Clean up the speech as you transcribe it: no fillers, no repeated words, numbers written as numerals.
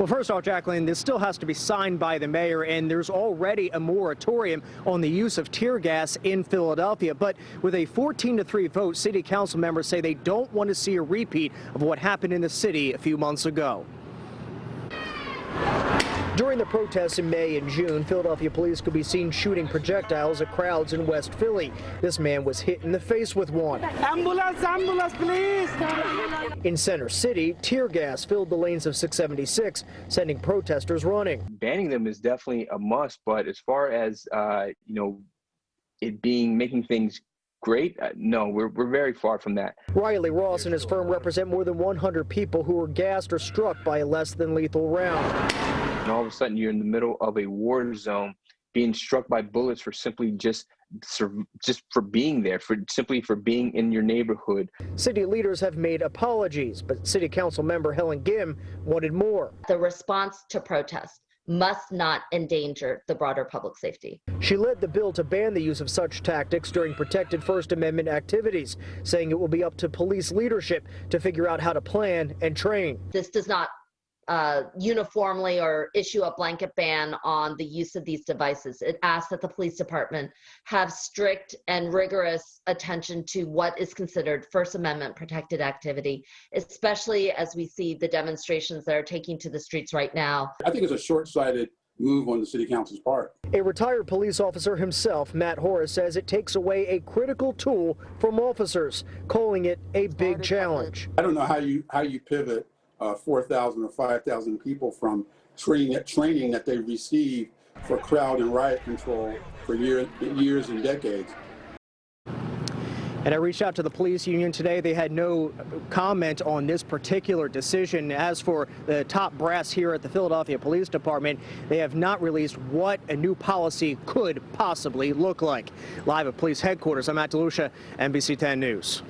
Well, first off, Jacqueline, this still has to be signed by the mayor, and there's already a moratorium on the use of tear gas in Philadelphia. But with a 14-3 vote, city council members say they don't want to see a repeat of what happened in the city a few months ago. During the protests in May and June, Philadelphia police could be seen shooting projectiles at crowds in West Philly. This man was hit in the face with one. Ambulance, ambulance, please! In Center City, tear gas filled the lanes of 676, sending protesters running. Banning them is definitely a must, but as far as it making things great, no, we're very far from that. Riley Ross and his firm represent more than 100 people who were gassed or struck by a less than lethal round. And all of a sudden you're in the middle of a war zone, being struck by bullets for simply just for being there, simply for being in your neighborhood. City leaders have made apologies, but City Council member Helen Gim wanted more. The response to protest must not endanger the broader public safety. She led the bill to ban the use of such tactics during protected First Amendment activities, saying it will be up to police leadership to figure out how to plan and train. This does not uniformly or issue a blanket ban on the use of these devices. It asks that the police department have strict and rigorous attention to what is considered First Amendment protected activity, especially as we see the demonstrations that are taking to the streets right now. I think it's a short-sighted move on the city council's part. A retired police officer himself, Matt HORACE, says it takes away a critical tool from officers, calling it a big challenge. I don't know how you pivot 4,000 or 5,000 people from training that they received for crowd and riot control for years and decades. And I reached out to the police union today. They had no comment on this particular decision. As for the top brass here at the Philadelphia Police Department, they have not released what a new policy could possibly look like. Live at police headquarters, I'm at DeLucia, NBC10 News.